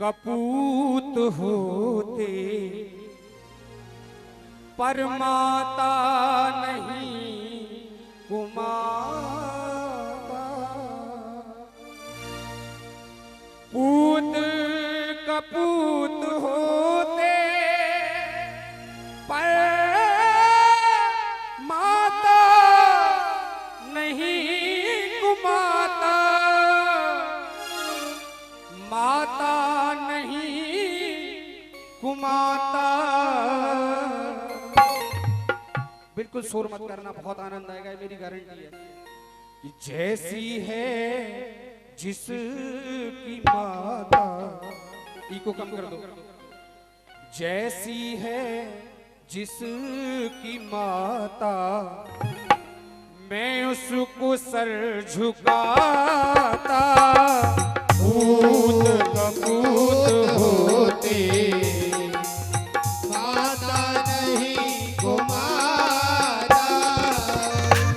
कपूत होते पर माता नहीं कुमाता। पूत कपूत होते पर माता नहीं कुमाता। माता नहीं कुमाता। बिल्कुल शोर मत करना, बहुत आनंद आएगा, मेरी गारंटी है। कि जैसी है जिसकी माता, इको कम कर दो। जैसी है जिसकी माता मैं उसको सर झुकाता। पूत कपूत होते माता नहीं कुमाता।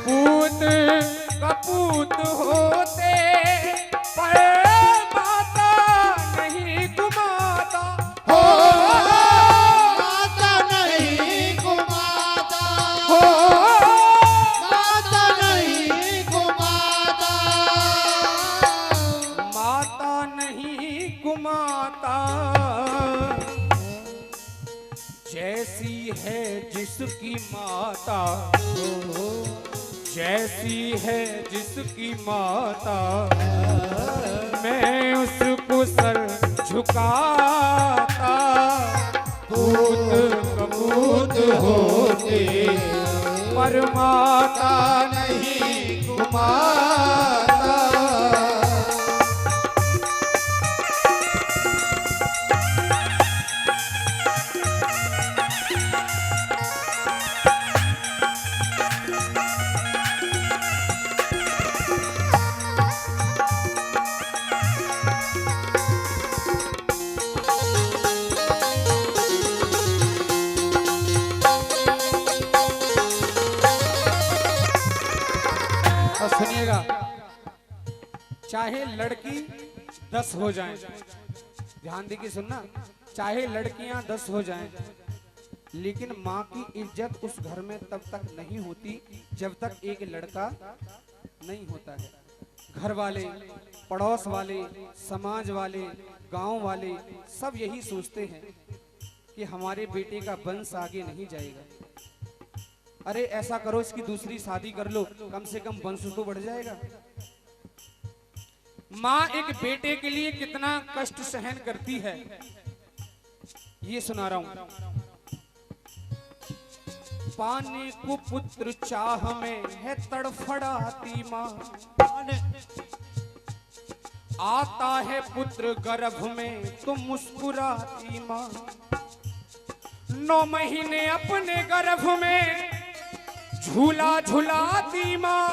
पूत कपूत होते पर माता नहीं कुमाता। हो माता नहीं कुमाता। हो माता नहीं कुमाता। माता नहीं कुमाता। जैसी है जिसकी माता, जैसी है जिसकी माता मैं उसको सर झुकाता। पूत कपूत होते पर माता नहीं कुमाता। सुनिएगा, चाहे लड़की 10 हो जाएं, ध्यान देके सुनना, चाहे लड़कियां 10 हो जाएं, लेकिन माँ की इज्जत उस घर में तब तक नहीं होती जब तक एक लड़का नहीं होता है। घर वाले, पड़ोस वाले, समाज वाले, गांव वाले सब यही सोचते हैं कि हमारे बेटे का वंश आगे नहीं जाएगा। अरे ऐसा करो, इसकी दूसरी शादी कर लो, कम से कम वंश तो बढ़ जाएगा। माँ एक बेटे के लिए कितना कष्ट सहन करती है, ये सुना रहा हूं। पाने को पुत्र चाह में है तड़फड़ाती माँ। आता है पुत्र गर्भ में तो मुस्कुराती माँ। 9 महीने अपने गर्भ में झूला झुलाती माँ।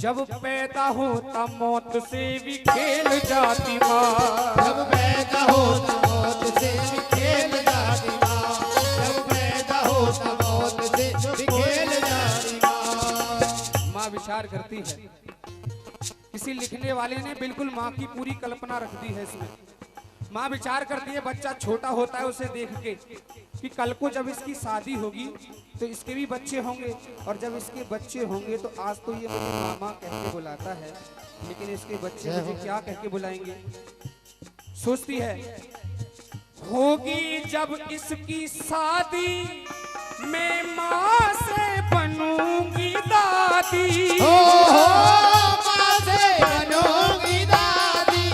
जब पैदा होता मौत से भी खेल जाती माँ। जब पैदा होता मौत से भी खेल जाती माँ। जब पैदा होता मौत से भी खेल जाती माँ। माँ विचार करती है। किसी लिखने वाले ने बिल्कुल माँ की पूरी कल्पना रख दी है इसमें। माँ विचार करती है, बच्चा छोटा होता है उसे देख के कि कल को जब इसकी शादी होगी तो इसके भी बच्चे होंगे, और जब इसके बच्चे होंगे तो आज तो ये मुझे मामा कह के बुलाता है, लेकिन इसके बच्चे मुझे क्या कह के बुलाएंगे। सोचती है, होगी जब इसकी शादी मैं माँ से बनूंगी दादी। माँ से बनूंगी दादी।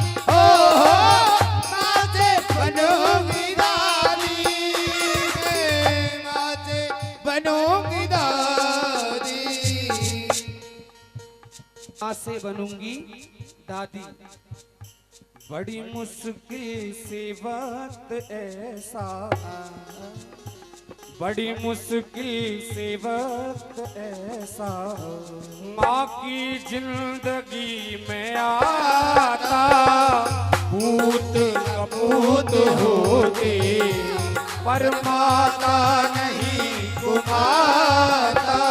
माँ से बनूंगी दादी। माँ से बनूंगी दादी। माँ से बनूंगी दादी। बड़ी मुश्किल से वक्त ऐसा, बड़ी मुश्किल से वक्त ऐसा माँ की जिंदगी में आता। पूत कपूत होते पर माता नहीं कुमाता।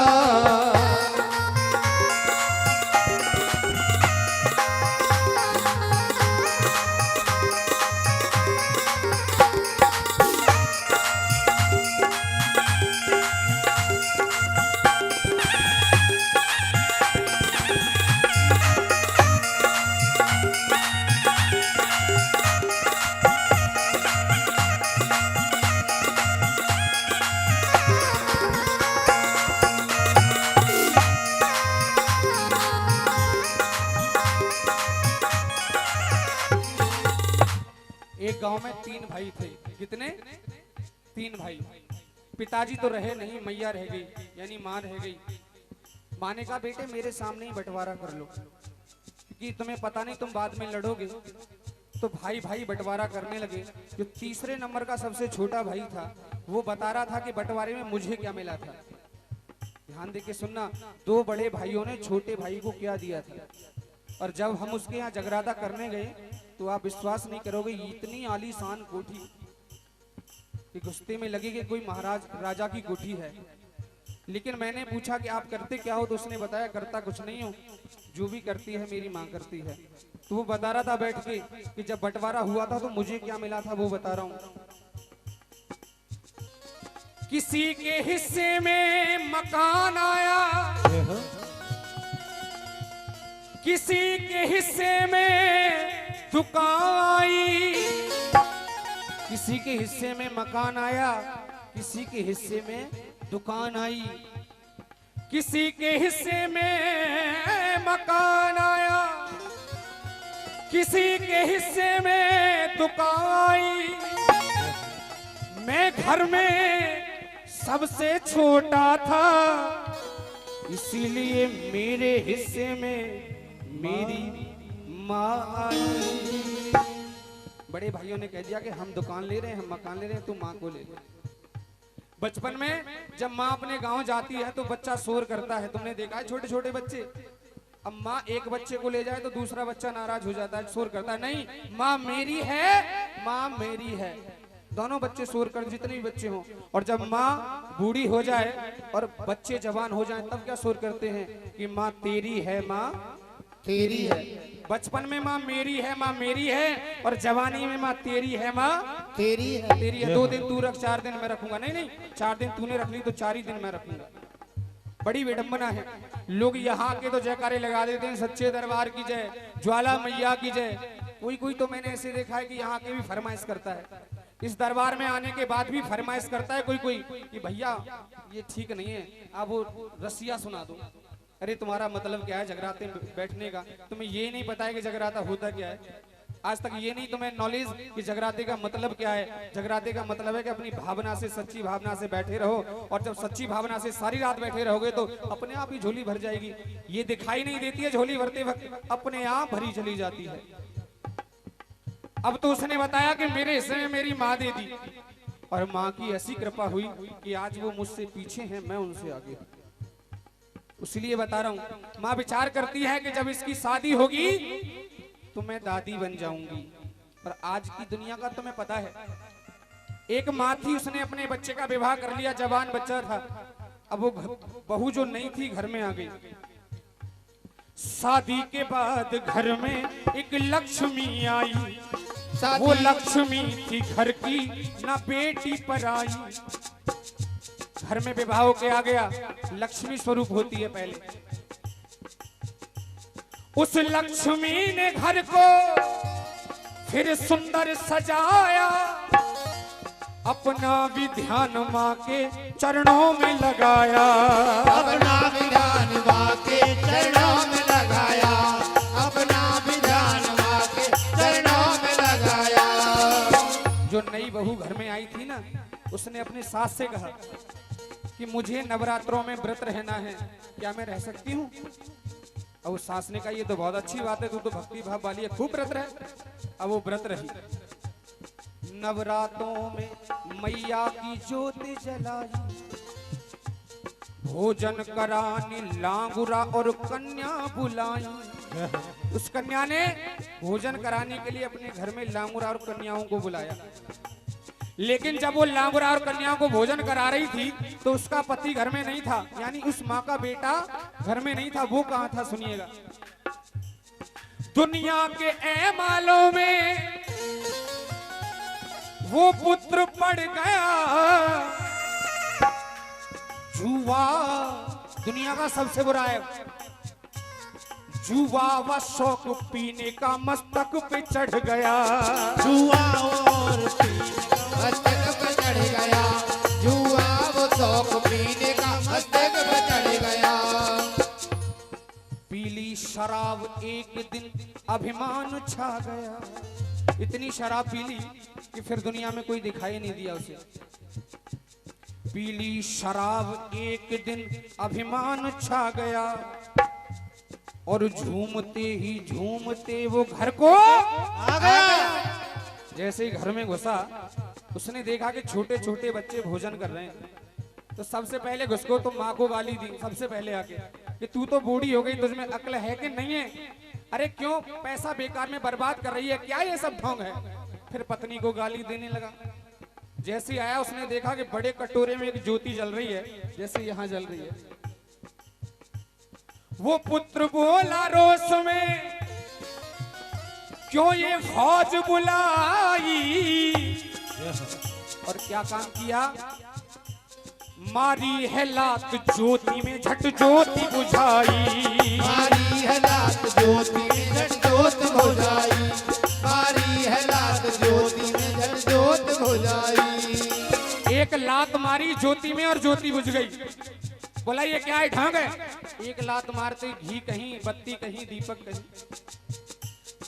एक गांव में 3 भाई थे। कितने? 3 भाई। पिताजी तो रहे नहीं, मैया रह गई, यानी माँ रह गई। माँ ने कहा बेटे मेरे सामने ही बंटवारा कर लो, क्योंकि तुम्हें पता नहीं तुम बाद में लड़ोगे। तो भाई भाई बंटवारा करने लगे। जो तीसरे नंबर का सबसे छोटा भाई था वो बता रहा था कि बंटवारे में मुझे क्या मिला था। ध्यान दे के सुनना, 2 बड़े भाइयों ने छोटे भाई को क्या दिया था। और जब हम उसके यहाँ जगराता करने गए तो आप विश्वास नहीं करोगे, इतनी आलीशान कोठी कि गुस्से में लगे कि कोई महाराज राजा की कोठी है। लेकिन मैंने पूछा कि आप करते क्या हो, तो उसने बताया करता कुछ नहीं हो, जो भी करती है मेरी माँ करती है। तो वो बता रहा था बैठ के कि जब बंटवारा हुआ था तो मुझे क्या मिला था, वो बता रहा हूं। किसी के हिस्से में मकान आया, किसी के हिस्से में दुकान आई। किसी के हिस्से में मकान आया, किसी के हिस्से में दुकान आई। किसी के हिस्से में मकान आया, किसी के हिस्से में दुकान आई। मैं घर में सबसे छोटा था, इसीलिए मेरे हिस्से में मेरी माँ आई। बड़े भाइयों ने कह दिया कि हम दुकान ले रहे हैं, हम मकान ले रहे हैं, तू माँ को ले ले। बचपन में जब माँ अपने गांव जाती है तो बच्चा शोर करता है, तुमने देखा है छोटे छोटे बच्चे। अब माँ एक बच्चे को ले जाए तो दूसरा बच्चा नाराज हो जाता है, शोर करता है, नहीं माँ मेरी है, माँ मेरी है। दोनों बच्चे शोर कर, जितने भी बच्चे हों। और जब माँ बूढ़ी हो जाए और बच्चे जवान हो जाए तब क्या शोर करते हैं कि माँ तेरी है, माँ तेरी है। बचपन में माँ मेरी है, माँ मेरी है, और जवानी में माँ तेरी है, माँ तेरी है, तेरी है। 2 दिन तू रख, 4 दिन मैं रखूंगा। नहीं नहीं, 4 दिन तूने रख ली तो 4 ही दिन मैं रखूंगा। बड़ी विडंबना है। लोग यहाँ के तो जयकारे लगा देते हैं, सच्चे दरबार की जय, ज्वाला मैया की जय। कोई कोई तो मैंने ऐसे देखा है कि यहाँ के भी फरमाइश करता है, इस दरबार में आने के बाद भी फरमाइश करता है कोई कोई कि भैया ये ठीक नहीं है, आप वो रसिया सुना दो। अरे तुम्हारा मतलब क्या है जगराते में बैठने का? तुम्हें ये नहीं पता है कि जगराता होता क्या है? आज तक ये नहीं तुम्हें नॉलेज कि जगराते का मतलब क्या है? जगराते का मतलब है कि अपनी भावना से, सच्ची भावना से बैठे रहो, और जब सच्ची भावना से सारी रात बैठे रहोगे तो अपने आप ही झोली भर जाएगी। ये दिखाई नहीं देती है झोली भरते वक्त, अपने आप भरी चली जाती है। अब तो उसने बताया कि मेरे हिस्से में मेरी माँ दे दी, और माँ की ऐसी कृपा हुई कि आज वो मुझसे पीछे हैं, मैं उनसे आगे। इसलिए बता रहा हूं, माँ विचार करती है कि जब इसकी शादी होगी तो मैं दादी बन जाऊंगी। पर आज की दुनिया का तुम्हें पता है, एक माँ थी, उसने अपने बच्चे का विवाह कर लिया, जवान बच्चा था। अब वो बहू जो नहीं थी घर में आ गई। शादी के बाद घर में एक लक्ष्मी आई, वो लक्ष्मी थी घर की, ना बेटी पर आई। घर में विवाह के आ गया, लक्ष्मी स्वरूप होती है पहले। उस लक्ष्मी ने घर को फिर सुंदर सजाया, अपना भी ध्यान माँ के चरणों में लगाया। अपना भी ध्यान माँ के चरणों में लगाया, अपना भी ध्यान माँ के चरणों में लगाया। जो नई बहू घर में आई थी ना, उसने अपनी सास से कहा कि मुझे नवरात्रों में व्रत रहना है, क्या मैं रह सकती हूँ? और उस सास ने कहा ये तो बहुत अच्छी बात है, तू तो भक्ति भाव वाली है, खूब व्रत रहे। अब वो व्रत रही। नवरात्रों में मैया की ज्योति जलाई, भोजन कराने लांगुरा और कन्या बुलाई। उस कन्या ने भोजन कराने के लिए अपने घर में लांगुरा और कन्याओं को बुलाया। लेकिन जब वो लांगुरा और कन्याओं को भोजन करा रही थी तो उसका पति घर में नहीं था, यानी उस माँ का बेटा घर में नहीं था। वो कहाँ था सुनिएगा। दुनिया के ऐमालों में वो पुत्र पड़ गया, जुआ दुनिया का सबसे बुरा है। जुआ व शौक पीने का मस्तक पे चढ़ गया, जुआ और मस्तक पे चढ़ गया, जुआ वो शौक पीने का मस्तक पे चढ़ गया। पीली शराब एक दिन अभिमान छा गया, इतनी शराब पी ली कि फिर दुनिया में कोई दिखाई नहीं दिया उसे। पीली शराब एक दिन अभिमान छा गया और झूमते ही झूमते वो घर को आ गया। जैसे ही घर में घुसा उसने देखा कि छोटे छोटे बच्चे भोजन कर रहे हैं। तो सबसे पहले घुसको तो माँ को गाली दी सबसे पहले आके कि तू तो बूढ़ी हो गई, तुझमें अक्ल है कि नहीं है? अरे क्यों पैसा बेकार में बर्बाद कर रही है, क्या ये सब ढोंग है? फिर पत्नी को गाली देने लगा। जैसे आया उसने देखा कि बड़े कटोरे में एक ज्योति जल रही है, जैसे यहाँ जल रही है। वो पुत्र बोला रोष में, क्यों ये फौज बुलाई? और क्या काम किया? मारी है लात ज्योति में झट ज्योति बुझाई। मारी है लात ज्योति में झट ज्योत बुझाई। मारी है लात ज्योति में झट ज्योत बुझाई। एक लात मारी ज्योति में और ज्योति बुझ गई। बोला ये क्या है ढंग है? एक लात मारते घी कहीं, बत्ती कहीं, दीपक कहीं।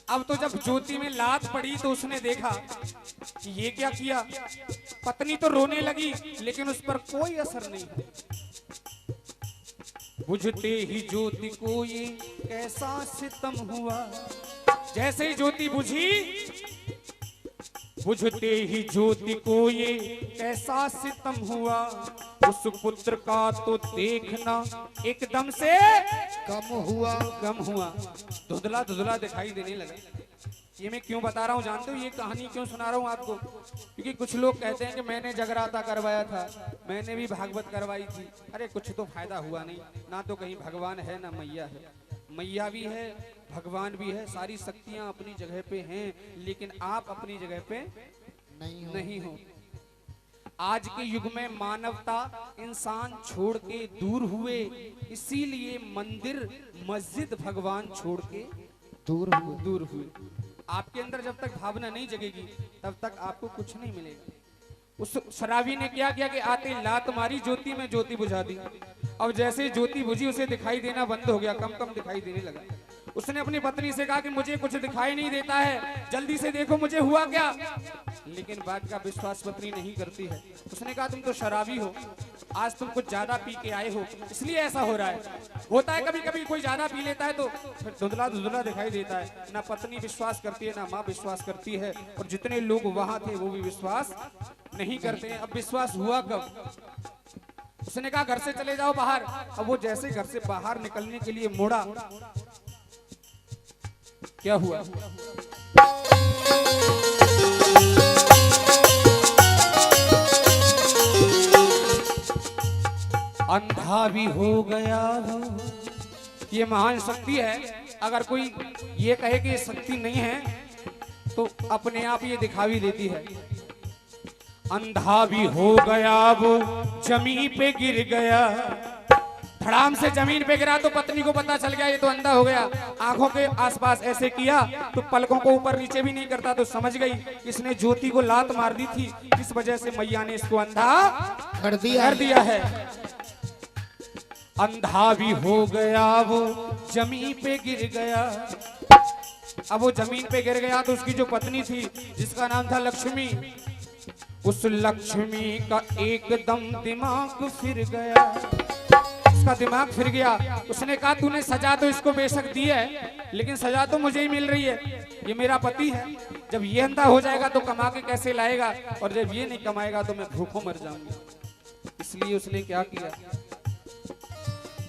अब तो जब ज्योति में लात पड़ी तो उसने देखा कि ये क्या किया। पत्नी तो रोने लगी लेकिन उस पर कोई असर नहीं है। बुझते ही ज्योति को ये कैसा सितम हुआ। जैसे ही ज्योति बुझी, बुझते ही ज्योति को ये कैसा सितम हुआ। उस पुत्र का तो देखना एकदम से कम हुआ। कम हुआ, धुंधला धुंधला दिखाई देने लगा। ये मैं क्यों बता रहा हूँ जानते हो? ये कहानी क्यों सुना रहा हूँ आपको? क्योंकि कुछ लोग कहते हैं कि मैंने जगराता करवाया था, मैंने भी भागवत करवाई थी। अरे कुछ तो फायदा हुआ नहीं। ना तो कहीं भगवान है ना मैया है। मैया भी है, भगवान भी है, सारी शक्तियां अपनी जगह पे हैं, लेकिन आप अपनी जगह पे नहीं हो। आज के युग में मानवता इंसान छोड़ के दूर हुए, इसीलिए मंदिर मस्जिद भगवान छोड़ के दूर हुए। आपके अंदर जब तक भावना नहीं जगेगी तब तक आपको कुछ नहीं मिलेगा। उस शराबी ने क्या किया कि आते लात मारी ज्योति में, ज्योति बुझा दी। अब जैसे ज्योति बुझी उसे दिखाई देना बंद हो गया, कम कम दिखाई देने लगा। उसने अपनी पत्नी से कहा कि मुझे कुछ दिखाई नहीं देता है, जल्दी से देखो मुझे हुआ क्या। लेकिन बात का विश्वास पत्नी नहीं करती है। उसने कहा तुम तो शराबी हो, आज तुम कुछ ज्यादा पी के आए हो इसलिए ऐसा हो रहा है। होता है कभी कभी कोई ज्यादा पी लेता है तो फिर धुंधला धुंधला दिखाई देता है। ना पत्नी विश्वास करती है ना माँ विश्वास करती है, और जितने लोग वहां थे वो भी विश्वास नहीं करते हैं। अब विश्वास हुआ कब? उसने कहा घर से चले जाओ बाहर। अब वो जैसे घर से बाहर निकलने के लिए मुड़ा, क्या हुआ? अंधा भी हो गया हो। ये महान शक्ति है। अगर कोई ये कहे कि ये शक्ति नहीं है तो अपने आप ये दिखा भी देती है। अंधा भी हो गया वो जमीन पे गिर गया। धड़ाम से जमीन पे गिरा तो पत्नी को पता चल गया ये तो अंधा हो गया। आंखों के आसपास ऐसे किया तो पलकों को ऊपर नीचे भी नहीं करता, तो समझ गई इसने ज्योति को लात मार दी थी, इस वजह से मैया ने इसको अंधा कर दिया है। अंधा भी हो गया वो जमीन पे गिर गया। अब वो जमीन पे गिर गया तो उसकी जो पत्नी थी जिसका नाम था लक्ष्मी, उस लक्ष्मी का एकदम दिमाग फिर गया। उसका दिमाग फिर गया। उसने कहा तूने सजा तो इसको बेशक दी है, लेकिन सजा तो मुझे ही मिल रही है। ये मेरा पति है, जब ये अंधा हो जाएगा तो कमा के कैसे लाएगा, और जब ये नहीं कमाएगा तो मैं भूखों मर जाऊंगी। इसलिए उसने क्या किया?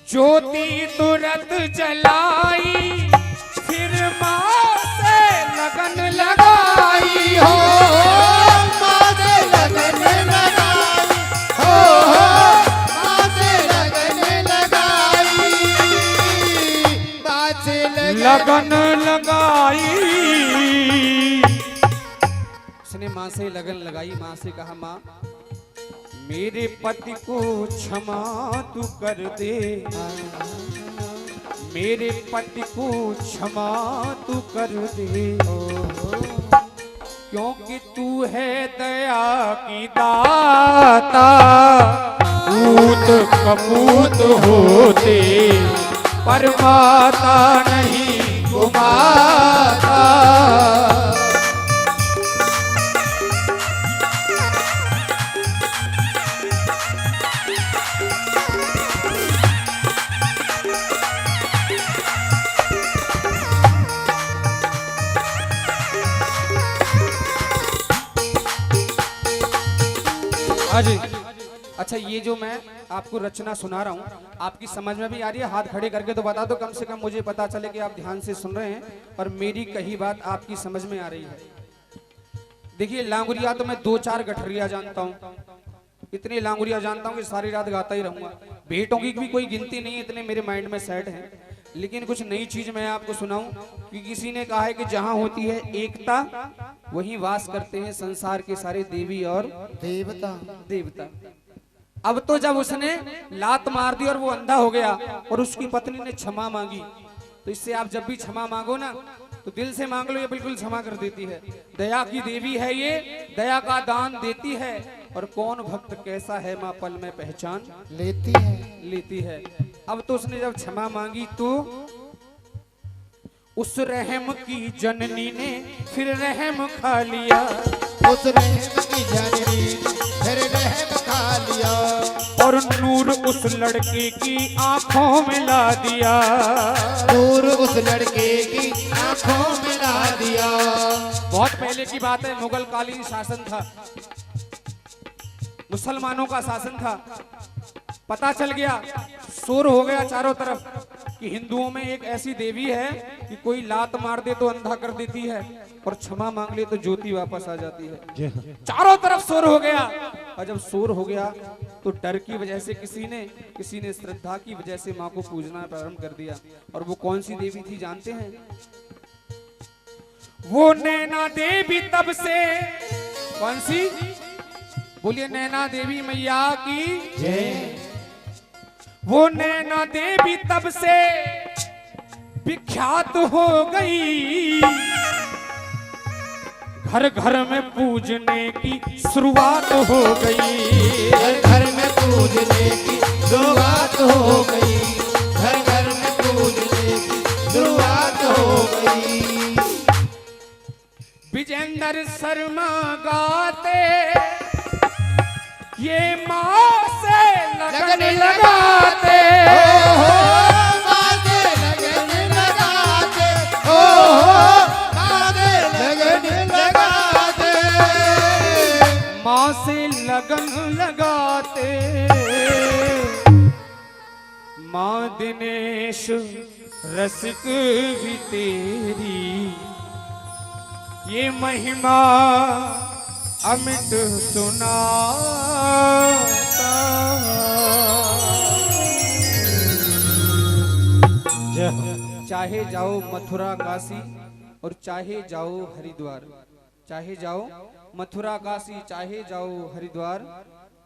ज्योति तुरंत जलाई, फिर माँ से लगन लगाई हो। माँ से लगन लगाई हो, माँ से लगन लगाई, माँ से लगन लगाई। उसने माँ से लगन लगाई। माँ से कहा माँ मेरे पति को क्षमा तू कर दे, मेरे पति को क्षमा तू कर दे, क्योंकि तू है दया की दाता। पूत कपूत होते पर माता नहीं घुमाता। हाँ जी। अच्छा, ये जो मैं आपको रचना सुना रहा हूँ आपकी समझ में भी आ रही है? हाथ खड़े करके तो बता दो, कम से कम मुझे पता चले कि आप ध्यान से सुन रहे हैं और मेरी कही बात आपकी समझ में आ रही है। देखिए, लांगुरिया तो मैं 2-4 गठरिया जानता हूँ, इतने लांगुरिया जानता हूँ कि सारी रात गाता ही रहूंगा। भेंटों की भी कोई गिनती नहीं है, इतने मेरे माइंड में सेट हैं। लेकिन कुछ नई चीज मैं आपको सुनाऊं कि किसी ने कहा है कि जहां होती है एकता वहीं वास करते हैं संसार के सारे देवी और देवता। अब तो जब उसने लात मार दी और वो अंधा हो गया और उसकी पत्नी ने क्षमा मांगी, तो इससे आप जब भी क्षमा मांगो ना तो दिल से मांग लो, ये बिल्कुल क्षमा कर देती है। दया की देवी है ये, दया का दान देती है, और कौन भक्त कैसा है माँ पल में पहचान लेती है। अब तो उसने जब क्षमा मांगी तो उस रहम की जननी ने फिर रहम खा लिया, उस रहम की जननी फिर रहम खा लिया, और नूर उस लड़के की आंखों में ला दिया, नूर उस लड़के की आंखों में ला दिया। बहुत पहले की बात है, मुगल कालीन शासन था, मुसलमानों का शासन था। पता चल गया, शोर हो गया चारों तरफ कि हिंदुओं में एक ऐसी देवी है कि कोई लात मार दे तो अंधा कर देती है और क्षमा मांग ले तो ज्योति वापस आ जाती है। चारों तरफ शोर हो गया, और जब शोर हो गया तो डर की वजह से किसी ने श्रद्धा की वजह से माँ को पूजना प्रारंभ कर दिया। और वो कौन सी देवी थी जानते हैं? वो नैना देवी। तब से कौन सी? बोलिए, नैना देवी मैया की जय। वो नैना देवी तब से विख्यात हो गई, घर घर में पूजने की शुरुआत हो गई, घर घर में पूजने की शुरुआत हो गई, घर घर में पूजने की शुरुआत हो गई। विजेंद्र शर्मा गाते ये माँ से लगन लगाते, माँ से लगन लगाते, माँ से लगन लगाते, माँ से लगन लगाते। माँ दिनेश रसिक भी तेरी ये महिमा अमित सुनाता। चाहे जाओ मथुरा काशी और चाहे जाओ हरिद्वार, चाहे जाओ मथुरा काशी चाहे जाओ हरिद्वार,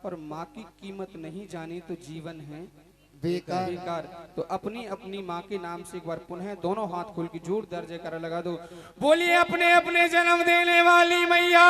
और माँ की कीमत नहीं जाने तो जीवन है बेकार। तो अपनी अपनी माँ के नाम से एक बार पुनः दोनों हाथ खोल के जोरदार जयकारा लगा दो। बोलिए, अपने अपने जन्म देने वाली मैया